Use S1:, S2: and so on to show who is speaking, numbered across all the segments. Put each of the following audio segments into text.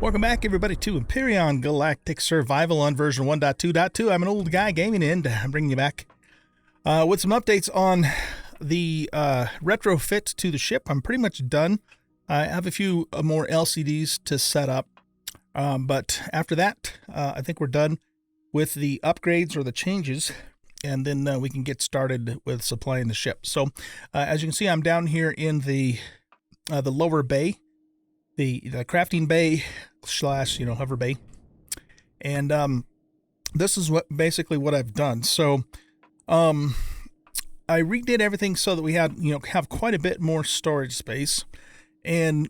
S1: Welcome back, everybody, to Empyrion Galactic Survival on version 1.2.2. I'm an old guy gaming, and I'm bringing you back with some updates on the retrofit to the ship. I'm pretty much done. I have a few more LCDs to set up, but after that, I think we're done with the upgrades or the changes, and then we can get started with supplying the ship. So, as you can see, I'm down here in the lower bay, the crafting bay slash hover bay, and this is basically what I've done. So I redid everything so that we had have quite a bit more storage space, and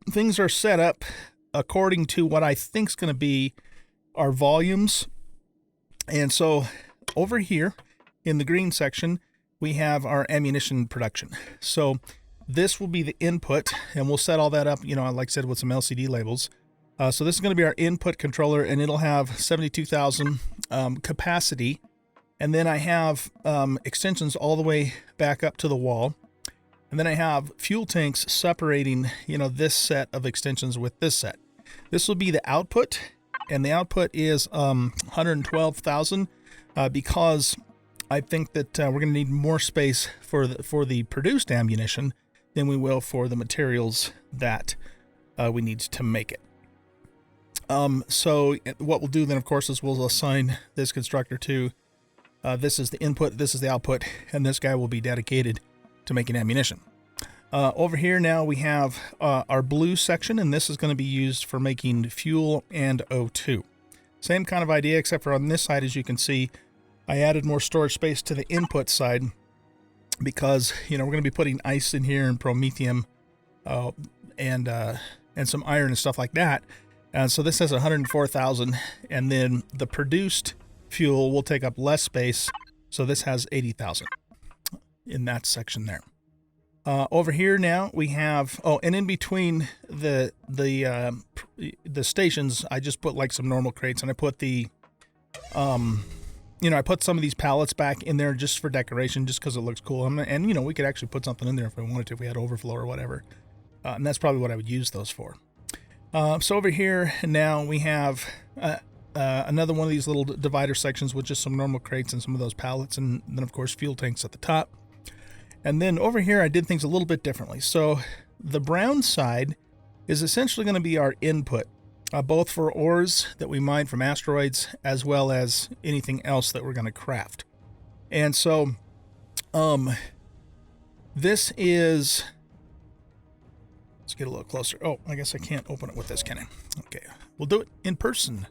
S1: things are set up according to what I think is going to be our volumes. And so over here in the green section we have our ammunition production. So this will be the input, and we'll set all that up, like I said, with some LCD labels. So this is going to be our input controller, and it'll have 72,000 capacity. And then I have extensions all the way back up to the wall. And then I have fuel tanks separating, this set of extensions with this set. This will be the output, and the output is 112,000 because I think that we're going to need more space for the produced ammunition than we will for the materials that we need to make it. So what we'll do then, of course, is we'll assign this constructor to, this is the input, this is the output, and this guy will be dedicated to making ammunition. Over here now we have our blue section, and this is going to be used for making fuel and O2. Same kind of idea, except for on this side, as you can see, I added more storage space to the input side because, we're going to be putting ice in here and promethium and some iron and stuff like that. So this has 104,000, and then the produced fuel will take up less space, so this has 80,000 in that section there. Over here now we have, and in between the stations, I just put like some normal crates, and I put the I put some of these pallets back in there just for decoration, just because it looks cool. And we could actually put something in there if we wanted to, if we had overflow or whatever. And that's probably what I would use those for. So over here now we have another one of these little divider sections with just some normal crates and some of those pallets, and then of course fuel tanks at the top. And then over here I did things a little bit differently. So the brown side is essentially going to be our input, both for ores that we mine from asteroids as well as anything else that we're going to craft. And so this is, let's get a little closer. Oh, I guess I can't open it with this, can I? Okay, we'll do it in person.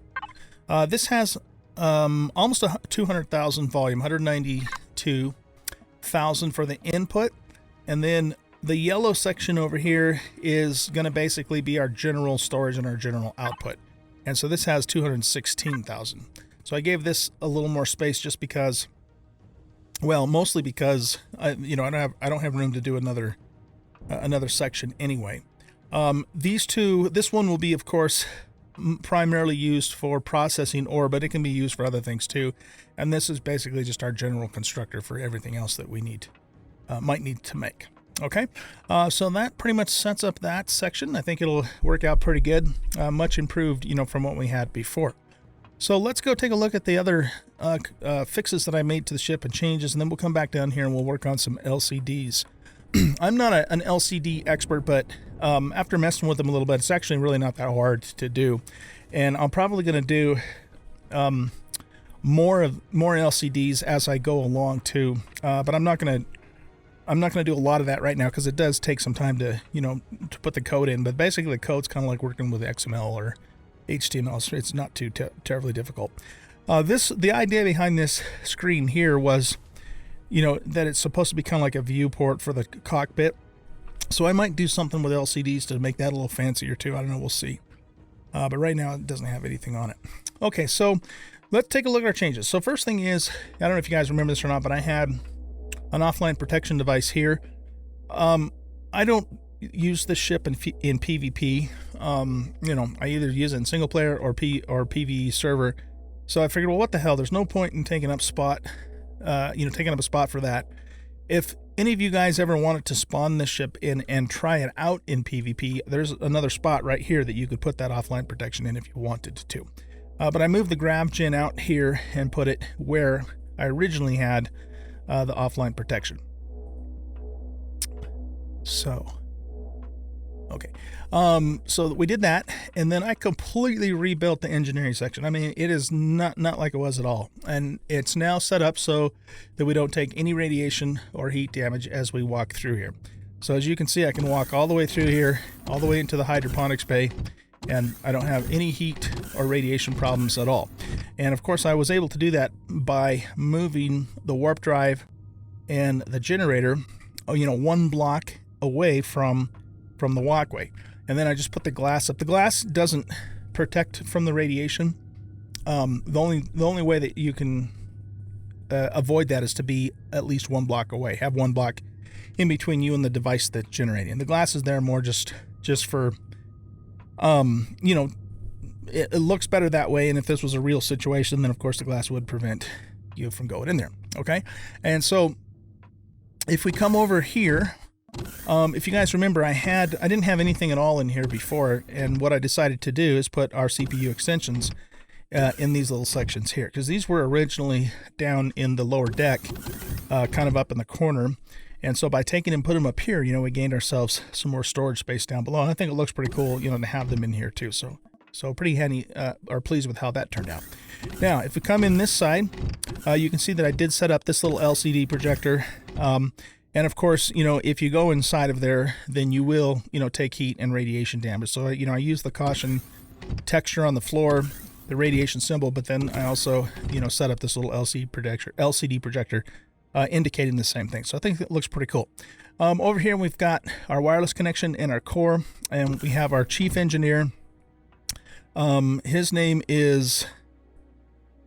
S1: This has almost 200,000 volume, 192,000 for the input. And then the yellow section over here is going to basically be our general storage and our general output. And so this has 216,000. So I gave this a little more space just because, well, mostly because I don't have room to do another section anyway. This one will be, of course, primarily used for processing ore, but it can be used for other things too. And this is basically just our general constructor for everything else that we might need to make. Okay, so that pretty much sets up that section. I think it'll work out pretty good, much improved, from what we had before. So let's go take a look at the other fixes that I made to the ship and changes, and then we'll come back down here and we'll work on some LCDs. I'm not an LCD expert, but after messing with them a little bit, it's actually really not that hard to do. And I'm probably going to do more LCDs as I go along too, but I'm not going to do a lot of that right now because it does take some time to put the code in. But basically the code's kind of like working with XML or HTML, so it's not too terribly difficult. The idea behind this screen here was that it's supposed to be kind of like a viewport for the cockpit. So I might do something with LCDs to make that a little fancier too. I don't know, we'll see. But right now it doesn't have anything on it. Okay, so let's take a look at our changes. So first thing is, I don't know if you guys remember this or not, but I had an offline protection device here. I don't use this ship in PvP. I either use it in single player or PvE server. So I figured, well, what the hell? There's no point in taking up a spot for that. If any of you guys ever wanted to spawn this ship in and try it out in PvP, there's another spot right here that you could put that offline protection in if you wanted to. But I moved the grav gen out here and put it where I originally had the offline protection. So, okay. So we did that, and then I completely rebuilt the engineering section. I mean, it is not like it was at all. And it's now set up so that we don't take any radiation or heat damage as we walk through here. So as you can see, I can walk all the way through here, all the way into the hydroponics bay, and I don't have any heat or radiation problems at all. And of course, I was able to do that by moving the warp drive and the generator, one block away from the walkway. And then I just put the glass up. The glass doesn't protect from the radiation. The only way that you can avoid that is to be at least one block away. Have one block in between you and the device that's generating. The glass is there more just for, it looks better that way. And if this was a real situation, then of course the glass would prevent you from going in there. Okay. And so if we come over here, if you guys remember, I didn't have anything at all in here before, and what I decided to do is put our CPU extensions in these little sections here, because these were originally down in the lower deck, kind of up in the corner. And so by taking and putting them up here, we gained ourselves some more storage space down below, and I think it looks pretty cool, to have them in here too. So pretty handy, or pleased with how that turned out. Now, if we come in this side, you can see that I did set up this little LCD projector. And of course, if you go inside of there, then you will, take heat and radiation damage. So, I use the caution texture on the floor, the radiation symbol, but then I also, set up this little LCD projector indicating the same thing. So I think it looks pretty cool. Over here, we've got our wireless connection and our core, and we have our chief engineer. His name is,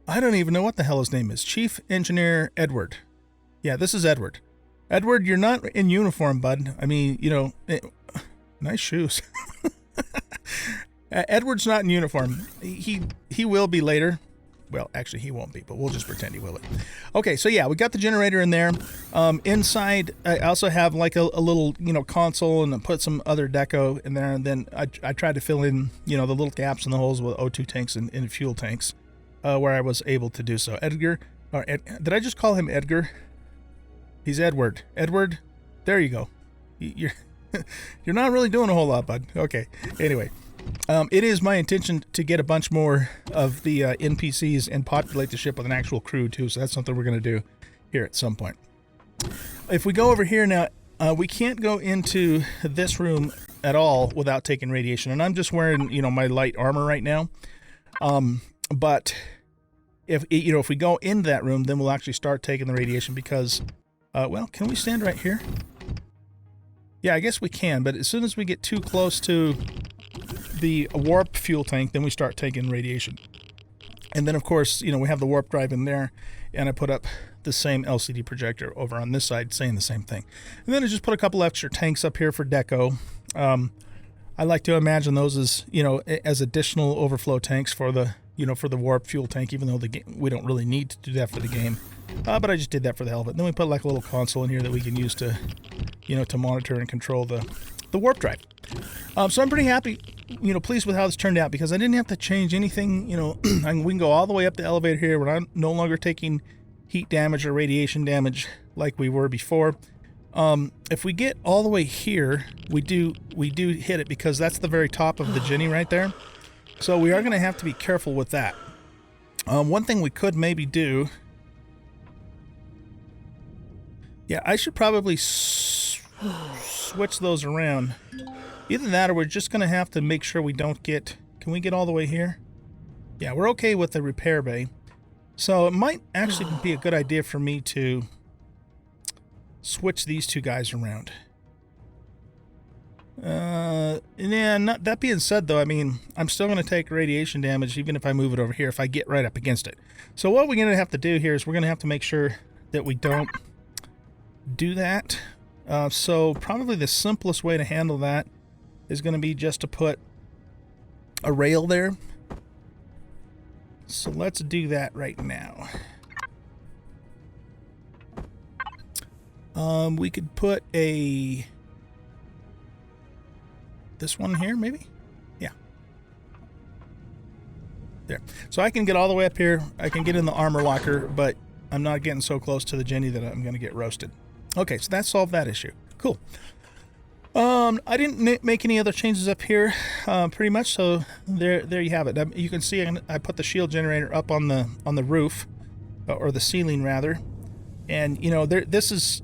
S1: I don't even know what the hell his name is. Chief Engineer Edward. Yeah, this is Edward. Edward, you're not in uniform, bud. I mean, nice shoes. Edward's not in uniform. He will be later. Well, actually, he won't be, but we'll just pretend he will be. Okay, so yeah, we got the generator in there. Inside, I also have like a little, console, and I put some other deco in there. And then I tried to fill in, the little gaps in the holes with O2 tanks and fuel tanks, where I was able to do so. Did I just call him Edgar? He's Edward. Edward, there you go. You're not really doing a whole lot, bud. Okay. Anyway, it is my intention to get a bunch more of the NPCs and populate the ship with an actual crew too. So that's something we're going to do here at some point. If we go over here now, we can't go into this room at all without taking radiation. And I'm just wearing, my light armor right now. But if we go into that room, then we'll actually start taking the radiation because. Well, can we stand right here? Yeah, I guess we can, but as soon as we get too close to the warp fuel tank, then we start taking radiation. And then, of course, we have the warp drive in there, and I put up the same LCD projector over on this side saying the same thing. And then I just put a couple extra tanks up here for deco. I like to imagine those as, as additional overflow tanks for the, for the warp fuel tank, even though we don't really need to do that for the game. But I just did that for the hell of it. Then we put like a little console in here that we can use to, to monitor and control the warp drive. So I'm pretty happy, pleased with how this turned out because I didn't have to change anything. We can go all the way up the elevator here. We're no longer taking heat damage or radiation damage like we were before. If we get all the way here, we do hit it because that's the very top of the Jenny right there. So we are going to have to be careful with that. One thing we could maybe do. Yeah, I should probably switch those around. Either that or we're just going to have to make sure we don't get... Can we get all the way here? Yeah, we're okay with the repair bay. So it might actually be a good idea for me to switch these two guys around. That being said, though, I mean, I'm still going to take radiation damage even if I move it over here, if I get right up against it. So what we're going to have to do here is we're going to have to make sure that we don't do that. So probably the simplest way to handle that is going to be just to put a rail there. So let's do that right now. We could put this one here, maybe? Yeah. There. So I can get all the way up here. I can get in the armor locker, but I'm not getting so close to the Jenny that I'm going to get roasted. Okay, so that solved that issue. Cool. I didn't make any other changes up here, pretty much. So there you have it. You can see I put the shield generator up on the roof, or the ceiling rather, and you know this is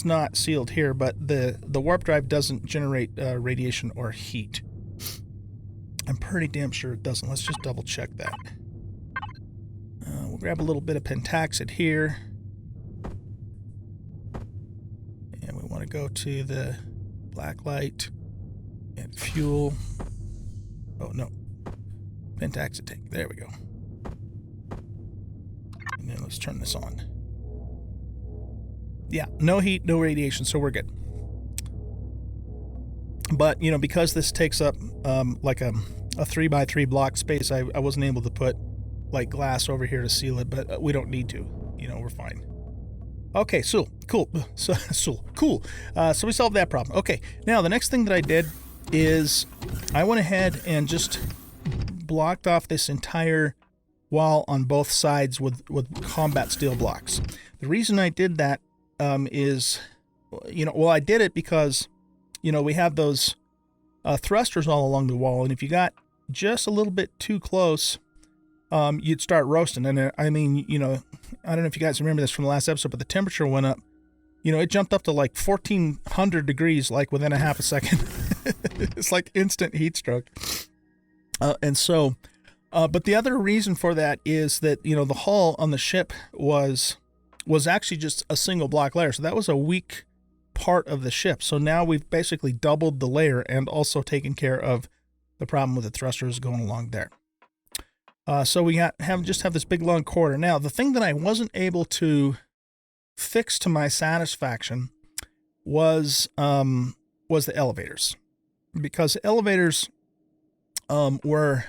S1: not sealed here, but the warp drive doesn't generate radiation or heat. I'm pretty damn sure it doesn't. Let's just double check that. We'll grab a little bit of pentaxid here, and we want to go to the black light and fuel. Oh no, pentaxid tank. There we go. And then let's turn this on. Yeah, no heat, no radiation, so we're good. But you know, because this takes up like a 3x3 block space, I wasn't able to put like glass over here to seal it, but we don't need to. You know, we're fine. Okay, so cool. So cool. So we solved that problem. Okay, now the next thing that I did is I went ahead and just blocked off this entire wall on both sides with combat steel blocks. The reason I did that is, you know, well, I did it because, you know, we have those thrusters all along the wall, and if you got just a little bit too close, you'd start roasting. And I mean, you know, I don't know if you guys remember this from the last episode, but the temperature went up. You know, it jumped up to like 1400 degrees, like within a half a second. It's like instant heat stroke. And so, but the other reason for that is that, you know, the hull on the ship was actually just a single block layer. So that was a weak part of the ship. So now we've basically doubled the layer and also taken care of the problem with the thrusters going along there. So we have this big long corridor. Now, the thing that I wasn't able to fix to my satisfaction was the elevators, because elevators were,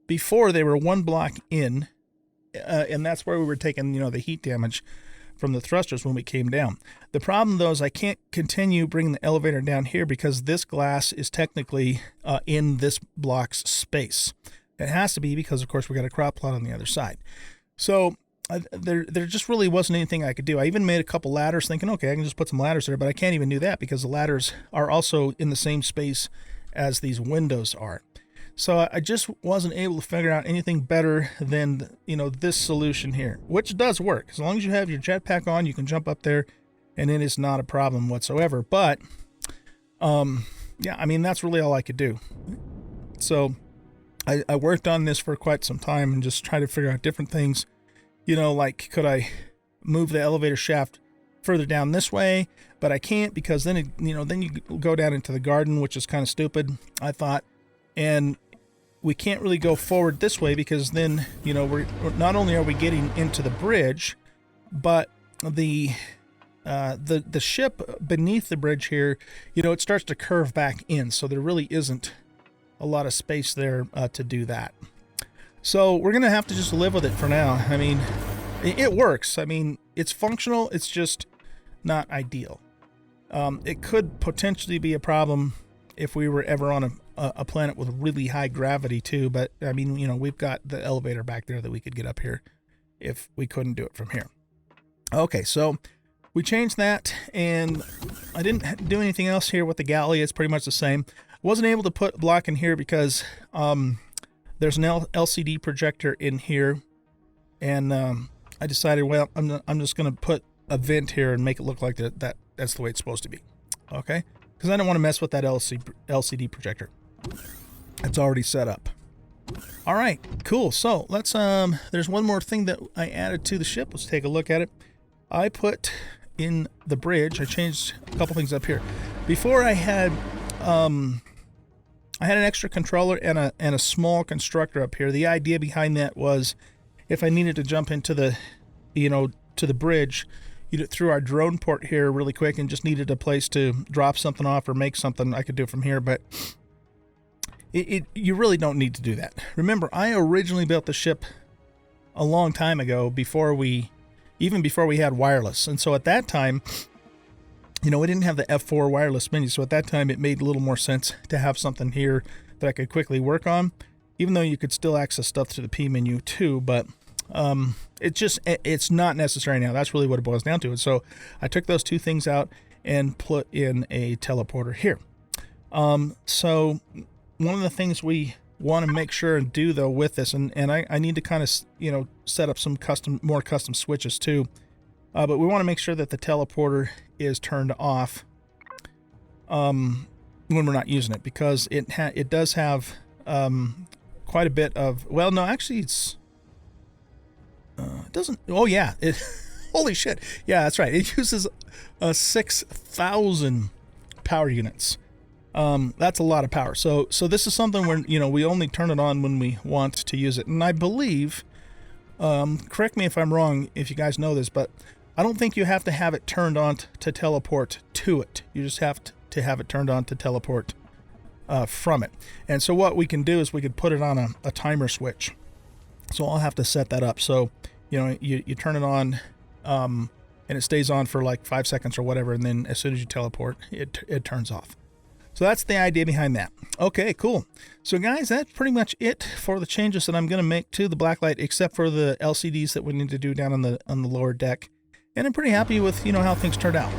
S1: before, they were one block in, and that's where we were taking, you know, the heat damage from the thrusters when we came down. The problem, though, is I can't continue bringing the elevator down here because this glass is technically in this block's space. It has to be because, of course, we got a crop plot on the other side. So there just really wasn't anything I could do. I even made a couple ladders thinking, okay, I can just put some ladders there, but I can't even do that because the ladders are also in the same space as these windows are. So I just wasn't able to figure out anything better than, you know, this solution here, which does work. As long as you have your jetpack on, you can jump up there, and it is not a problem whatsoever. But, yeah, I mean, that's really all I could do. So I worked on this for quite some time and just tried to figure out different things. You know, like, could I move the elevator shaft further down this way? But I can't, because then, then you go down into the garden, which is kind of stupid, I thought. And we can't really go forward this way because then, you know, we're not only are we getting into the bridge, but the ship beneath the bridge here, you know, it starts to curve back in. So there really isn't a lot of space there to do that. So we're going to have to just live with it for now. I mean, it works. I mean, it's functional. It's just not ideal. It could potentially be a problem if we were ever on a planet with really high gravity too. But I mean, you know, we've got the elevator back there that we could get up here if we couldn't do it from here. Okay, so we changed that, and I didn't do anything else here with the galley. It's pretty much the same. Wasn't able to put a block in here because there's an LCD projector in here, and I decided, well, I'm just going to put a vent here and make it look like that's the way it's supposed to be. Okay, because I don't want to mess with that LCD projector. It's already set up. All right, cool. So let's there's one more thing that I added to the ship. Let's take a look at it. I put in the bridge, I changed a couple things up here. Before I had an extra controller and a small constructor up here. The idea behind that was if I needed to jump into the, to the bridge, through our drone port here really quick and just needed a place to drop something off or make something, I could do it from here. But you really don't need to do that. Remember, I originally built the ship a long time ago before we even before we had wireless. And so at that time, you know, we didn't have the F4 wireless menu. So at that time, it made a little more sense to have something here that I could quickly work on, even though you could still access stuff through the P menu too. But it's not necessary now. That's really what it boils down to. And so I took those two things out and put in a teleporter here. So one of the things we want to make sure and do though with this, and I need to kind of, you know, set up some more custom switches too. But we want to make sure that the teleporter is turned off when we're not using it, because it does have quite a bit of, well, no, actually it doesn't, oh yeah, holy shit, yeah, that's right, it uses 6,000 power units. That's a lot of power. So this is something where, you know, we only turn it on when we want to use it. And I believe, correct me if I'm wrong, if you guys know this, but I don't think you have to have it turned on to teleport to it. You just have to have it turned on to teleport from it. And so what we can do is we could put it on a timer switch. So I'll have to set that up. So, you know, you turn it on, and it stays on for like 5 seconds or whatever. And then as soon as you teleport, it turns off. So that's the idea behind that. Okay, cool. So guys, that's pretty much it for the changes that I'm going to make to the blacklight, except for the LCDs that we need to do down on the lower deck. And I'm pretty happy with, you know, how things turned out.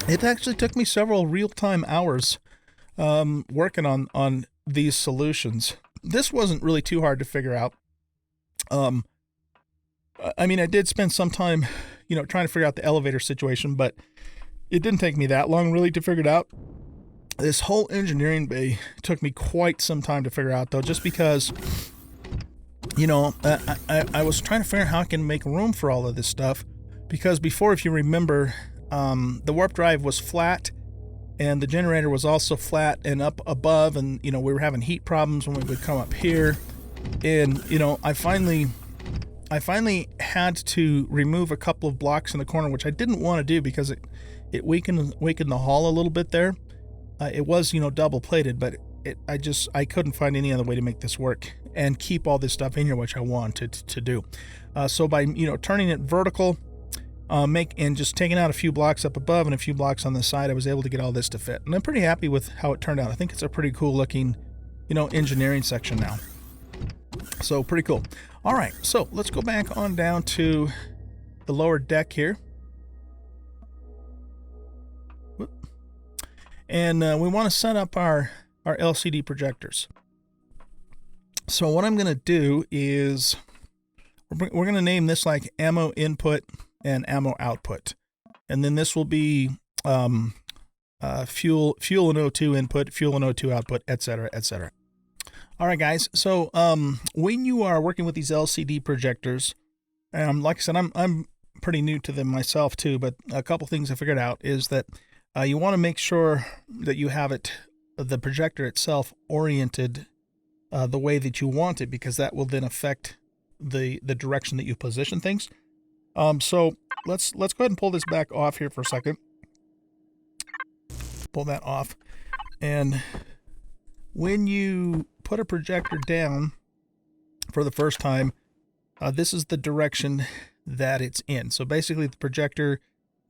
S1: It actually took me several real-time hours working on these solutions. This wasn't really too hard to figure out. I mean, I did spend some time, you know, trying to figure out the elevator situation, but it didn't take me that long really to figure it out. This whole engineering bay took me quite some time to figure out, though, just because, you know, I was trying to figure out how I can make room for all of this stuff. Because before, if you remember, the warp drive was flat, and the generator was also flat and up above, and, you know, we were having heat problems when we would come up here. And, you know, I finally had to remove a couple of blocks in the corner, which I didn't want to do because it weakened the hull a little bit there. It was, you know, double plated, but I couldn't find any other way to make this work and keep all this stuff in here, which I wanted to do. So by, you know, turning it vertical, and just taking out a few blocks up above and a few blocks on the side, I was able to get all this to fit. And I'm pretty happy with how it turned out. I think it's a pretty cool looking, you know, engineering section now. So pretty cool. All right, so let's go back on down to the lower deck here. And we want to set up our LCD projectors. So what I'm going to do is we're going to name this like ammo input and ammo output. And then this will be fuel and O2 input, fuel and O2 output, etc., etc. All right, guys. So when you are working with these LCD projectors, like I said, I'm pretty new to them myself too, but a couple things I figured out is that you want to make sure that you have the projector itself oriented the way that you want it, because that will then affect the direction that you position things. So let's go ahead and pull this back off here for a second. Pull that off. And when you put a projector down for the first time, this is the direction that it's in. So basically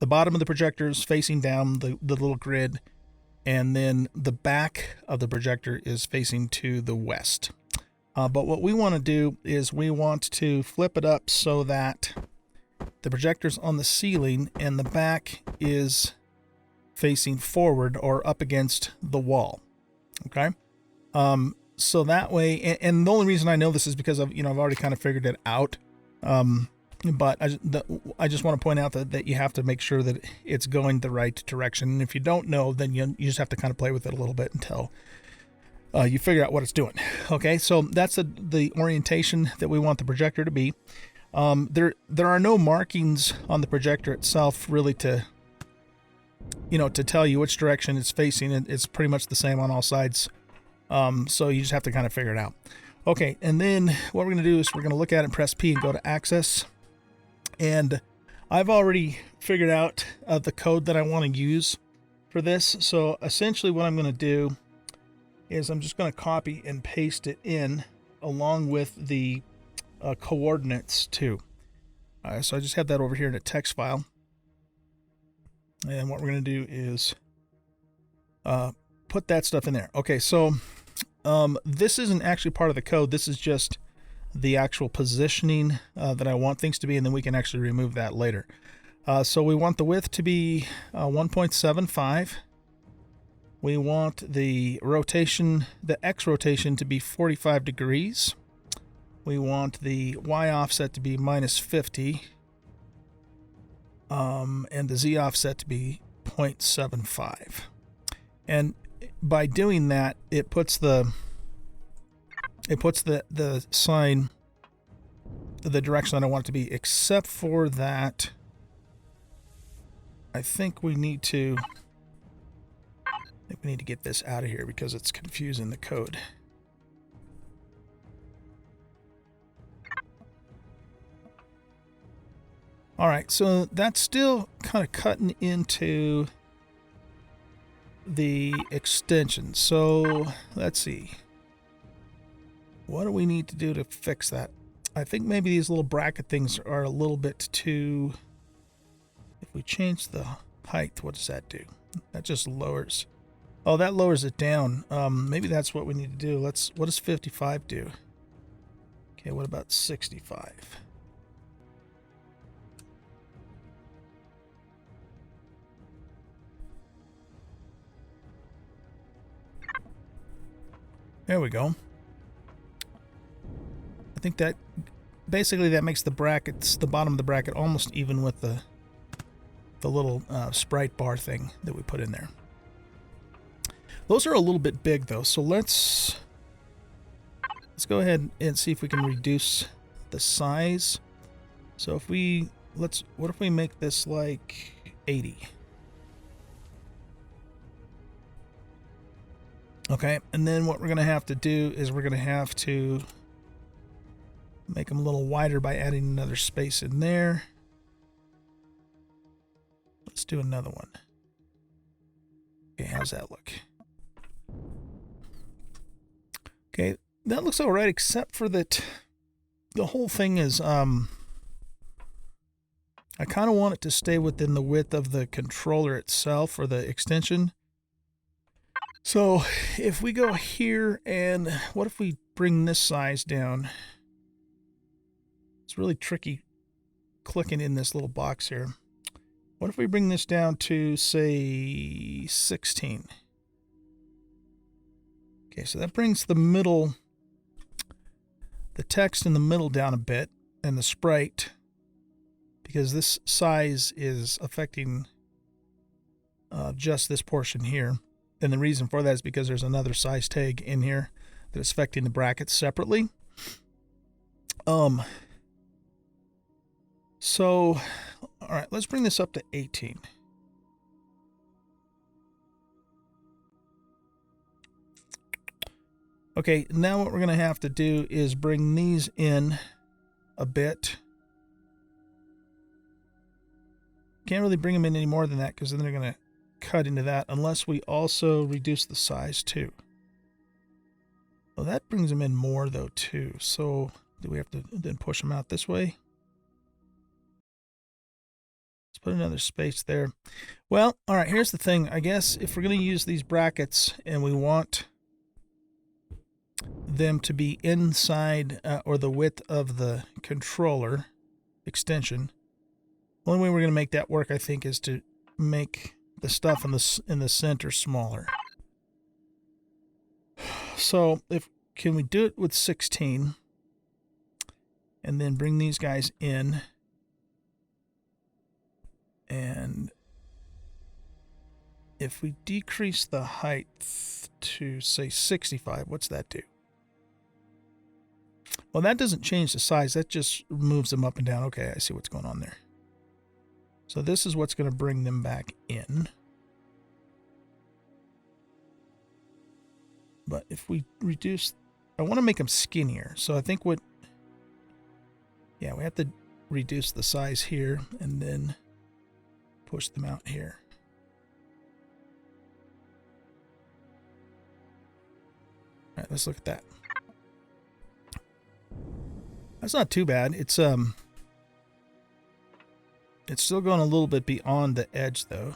S1: the bottom of the projector is facing down the little grid, and then the back of the projector is facing to the west. But what we want to do is we want to flip it up so that the projector's on the ceiling and the back is facing forward or up against the wall. Okay. So that way, and the only reason I know this is because I've already kind of figured it out. But I just want to point out that you have to make sure that it's going the right direction. And if you don't know, then you just have to kind of play with it a little bit until you figure out what it's doing. Okay, so that's the orientation that we want the projector to be. There are no markings on the projector itself really to tell you which direction it's facing. It's pretty much the same on all sides. So you just have to kind of figure it out. Okay, and then what we're going to do is we're going to look at it and press P and go to access. And I've already figured out the code that I want to use for this. So essentially what I'm going to do is I'm just going to copy and paste it in along with the coordinates too. So I just have that over here in a text file. And what we're going to do is put that stuff in there. Okay, so this isn't actually part of the code. This is just the actual positioning that I want things to be, and then we can actually remove that later. So we want the width to be 1.75. We want the rotation, the X rotation, to be 45 degrees. We want the Y offset to be -50. And the Z offset to be 0.75. And by doing that, it puts the sign the direction that I want it to be, except for that I think we need to get this out of here because it's confusing the code. All right, so that's still kind of cutting into the extension. So let's see. What do we need to do to fix that? I think maybe these little bracket things are a little bit too... If we change the height, what does that do? That just lowers... Oh, that lowers it down. Maybe that's what we need to do. What does 55 do? Okay, what about 65? There we go. I think that basically that makes the brackets, the bottom of the bracket, almost even with the little sprite bar thing that we put in there. Those are a little bit big though, so let's go ahead and see if we can reduce the size. So if we what if we make this like 80? Okay, and then what we're going to have to do is we're going to have to make them a little wider by adding another space in there. Let's do another one. Okay, how's that look? Okay, that looks all right, except for that the whole thing is, I kind of want it to stay within the width of the controller itself, or the extension. So if we go here, and what if we bring this size down? It's really tricky clicking in this little box here. What if we bring this down to, say, 16? Okay, so that brings the middle, the text in the middle down a bit, and the sprite, because this size is affecting just this portion here. And the reason for that is because there's another size tag in here that is affecting the brackets separately. So, all right, let's bring this up to 18. Okay, now what we're going to have to do is bring these in a bit. Can't really bring them in any more than that because then they're going to cut into that, unless we also reduce the size too. Well, that brings them in more though too. So do we have to then push them out this way? Let's put another space there. Well, all right, here's the thing. I guess if we're going to use these brackets and we want them to be inside or the width of the controller extension, the only way we're going to make that work, I think, is to make the stuff in the center smaller. So can we do it with 16 and then bring these guys in, and if we decrease the height to, say, 65, what's that do? Well, that doesn't change the size, that just moves them up and down. Okay, I see what's going on there. So this is what's going to bring them back in. But if we reduce, I want to make them skinnier. So I think we have to reduce the size here and then push them out here. All right, let's look at that. That's not too bad. It's It's still going a little bit beyond the edge, though.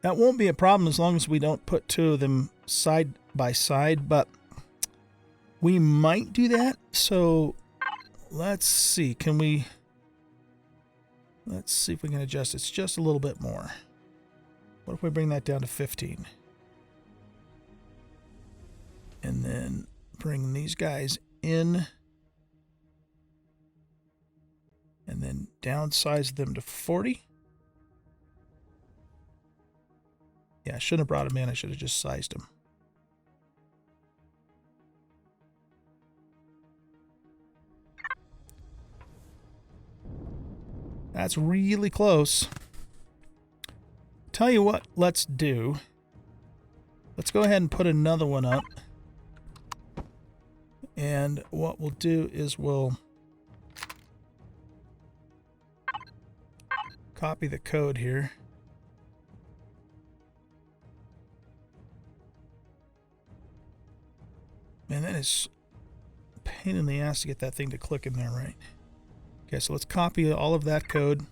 S1: That won't be a problem as long as we don't put two of them side by side, but we might do that. So let's see. Let's see if we can adjust it just a little bit more. What if we bring that down to 15? And then bring these guys in. And then downsize them to 40. Yeah, I shouldn't have brought them in. I should have just sized them. That's really close. Tell you what, let's do. Let's go ahead and put another one up. And what we'll do is we'll copy the code here. Man, that is a pain in the ass to get that thing to click in there, right? Okay, so let's copy all of that code.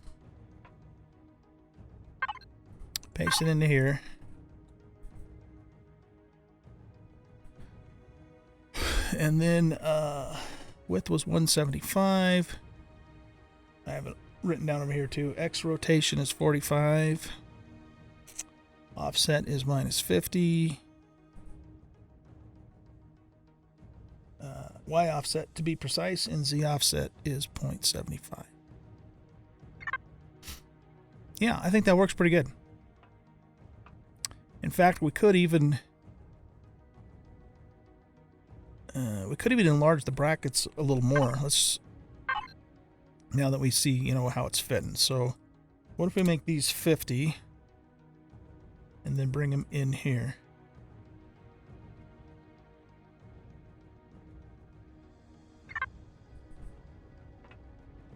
S1: Paste it into here. And then width was 175. I have it written down over here too. X rotation is 45. Offset is minus 50. Y offset to be precise, and Z offset is 0.75. Yeah, I think that works pretty good. In fact, we could even enlarge the brackets a little more. Let's, now that we see, you know, how it's fitting. So what if we make these 50 and then bring them in here?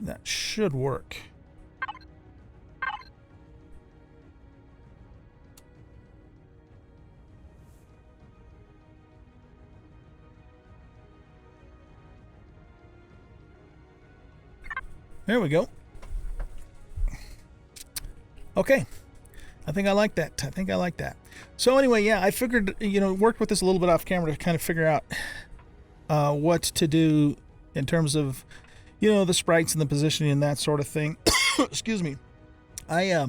S1: That should work. There we go. Okay. I think I like that. So anyway, yeah, I figured, you know, worked with this a little bit off camera to kind of figure out what to do in terms of, you know, the sprites and the positioning and that sort of thing. Excuse me. I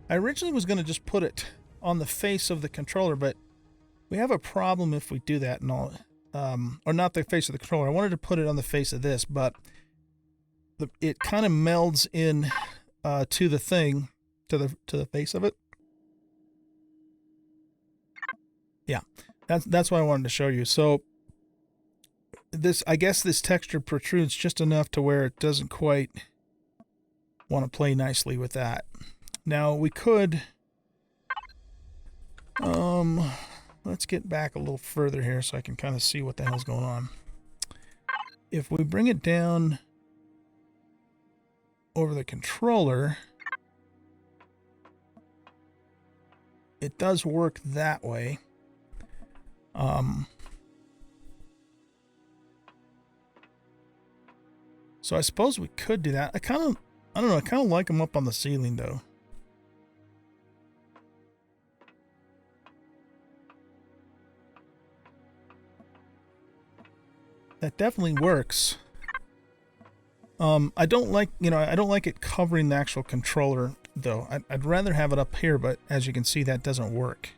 S1: originally was going to just put it on the face of the controller, but we have a problem if we do that and all. Or not the face of the controller. I wanted to put it on the face of this, but it kind of melds in to the thing, to the face of it. Yeah, that's what I wanted to show you. So I guess this texture protrudes just enough to where it doesn't quite want to play nicely with that. Now we could, let's get back a little further here so I can kind of see what the hell's going on. If we bring it down over the controller, it does work that way. So I suppose we could do that. I don't know, I kind of like them up on the ceiling though. That definitely works. I don't like, you know, I don't like it covering the actual controller though. I'd rather have it up here, but as you can see, that doesn't work.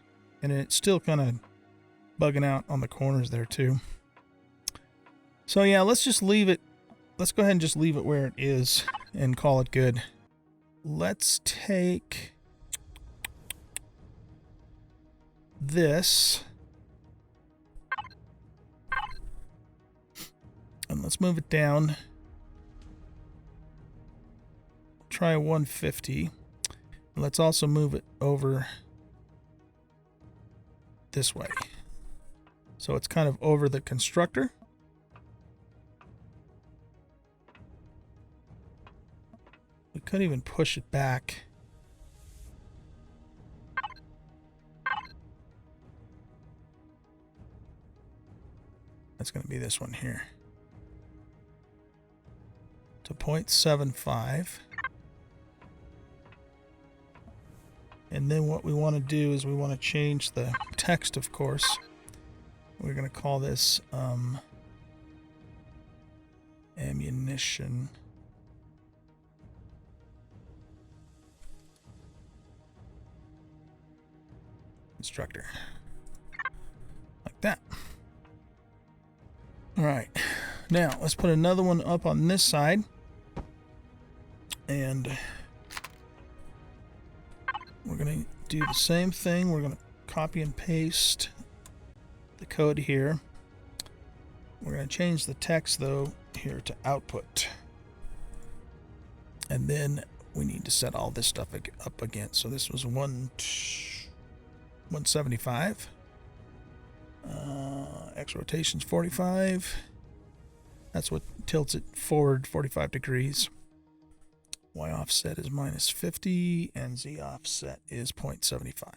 S1: And it's still kind of bugging out on the corners there too. So yeah, let's just leave it. Let's go ahead and just leave it where it is and call it good. Let's take this and let's move it down. Try 150. Let's also move it over this way. So it's kind of over the constructor. We could even push it back. That's going to be this one here. to 0.75. And then what we want to do is we want to change the text, of course. We're going to call this ammunition. Instructor. Like that. Alright. Now, let's put another one up on this side. And we're going to do the same thing. We're going to copy and paste the code here. We're going to change the text, though, here to output. And then we need to set all this stuff up again. So this was 175. X rotation's 45. That's what tilts it forward 45 degrees. Y offset is minus 50, and Z offset is 0.75.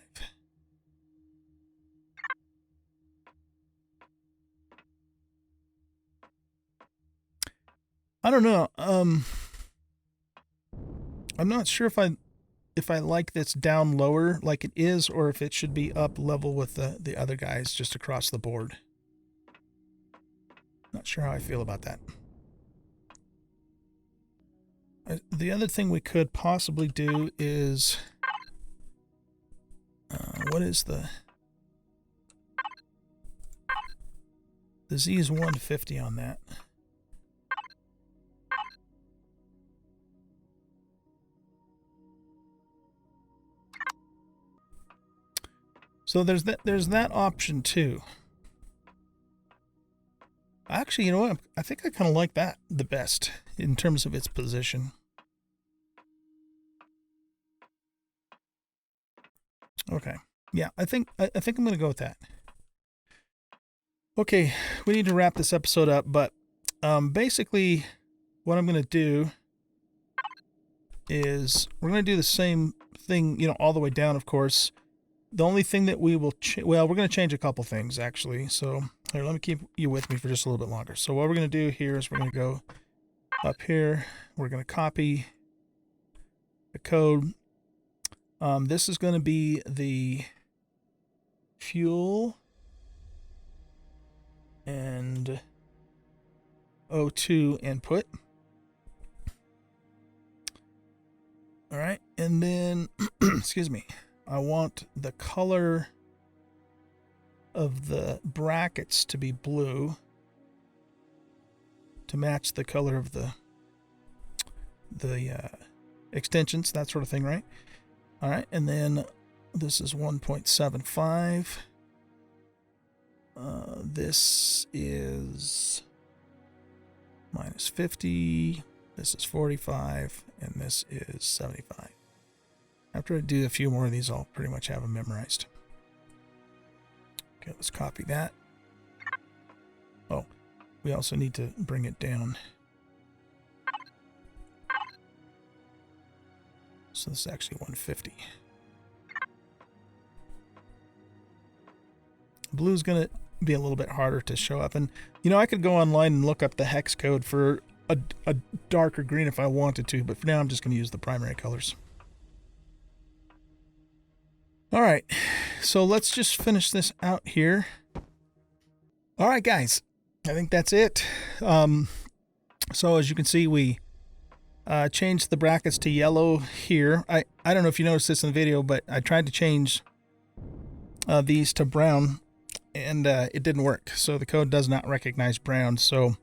S1: I don't know. I'm not sure if I like this down lower like it is, or if it should be up level with the other guys just across the board. Not sure how I feel about that. The other thing we could possibly do is, what is the Z is 150 on that. So there's that option too. Actually, you know what? I think I kind of like that the best in terms of its position. Okay. Yeah, I think I'm going to go with that. Okay, we need to wrap this episode up, but basically what I'm going to do is we're going to do the same thing, you know, all the way down, of course. The only thing that we will, well, we're going to change a couple things, actually. So here, let me keep you with me for just a little bit longer. So what we're going to do here is we're going to go up here. We're going to copy the code. This is going to be the fuel and O2 input. All right, and then, excuse me, I want the color of the brackets to be blue to match the color of the extensions, that sort of thing, right? All right, and then this is 1.75. This is minus 50. This is 45, and this is 75. After I do a few more of these, I'll pretty much have them memorized. Okay, let's copy that. Oh, we also need to bring it down. So this is actually 150. Blue's going to be a little bit harder to show up. And, you know, I could go online and look up the hex code for a darker green if I wanted to, but for now I'm just going to use the primary colors. All right, so let's just finish this out here. All right, guys, I think that's it. So as you can see, we changed the brackets to yellow here. I don't know if you noticed this in the video, but I tried to change these to brown, and it didn't work. So the code does not recognize brown. So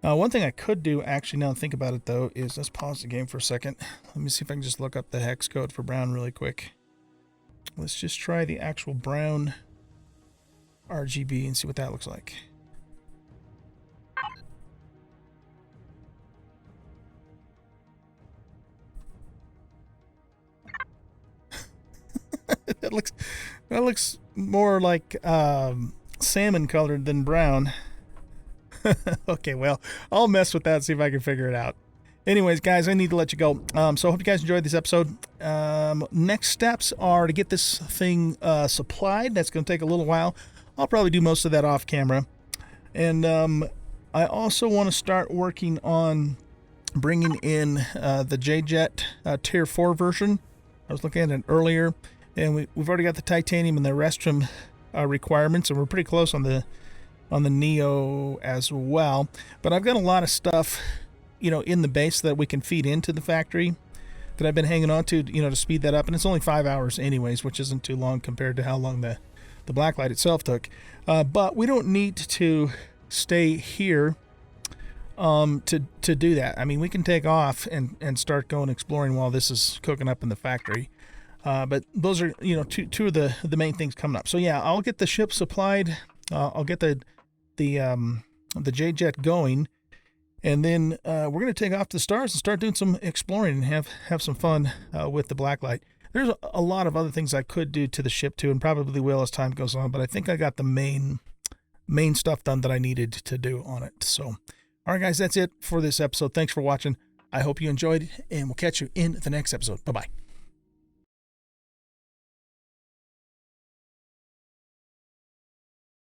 S1: one thing I could do, actually, now that I think about it, though, is let's pause the game for a second. Let me see if I can just look up the hex code for brown really quick. Let's just try the actual brown RGB and see what that looks like. that looks more like salmon colored than brown. Okay, well, I'll mess with that and see if I can figure it out. Anyways, guys, I need to let you go. So I hope you guys enjoyed this episode. Next steps are to get this thing supplied. That's going to take a little while. I'll probably do most of that off camera. And I also want to start working on bringing in the J-Jet Tier 4 version. I was looking at it earlier, and we've already got the titanium and the restroom requirements, and we're pretty close on the Neo as well. But I've got a lot of stuff, in the base that we can feed into the factory that I've been hanging on to, to speed that up. And it's only 5 hours anyways, which isn't too long compared to how long the blacklight itself took. But we don't need to stay here to do that. I mean, we can take off and start going exploring while this is cooking up in the factory. But those are, two of the main things coming up. So yeah, I'll get the ship supplied. I'll get the J-Jet going, and then we're going to take off to the stars and start doing some exploring and have some fun with the blacklight. There's a lot of other things I could do to the ship too, and probably will as time goes on, but I think I got the main stuff done that I needed to do on it. So, all right, guys, that's it for this episode. Thanks for watching. I hope you enjoyed, and we'll catch you in the next episode. Bye-bye.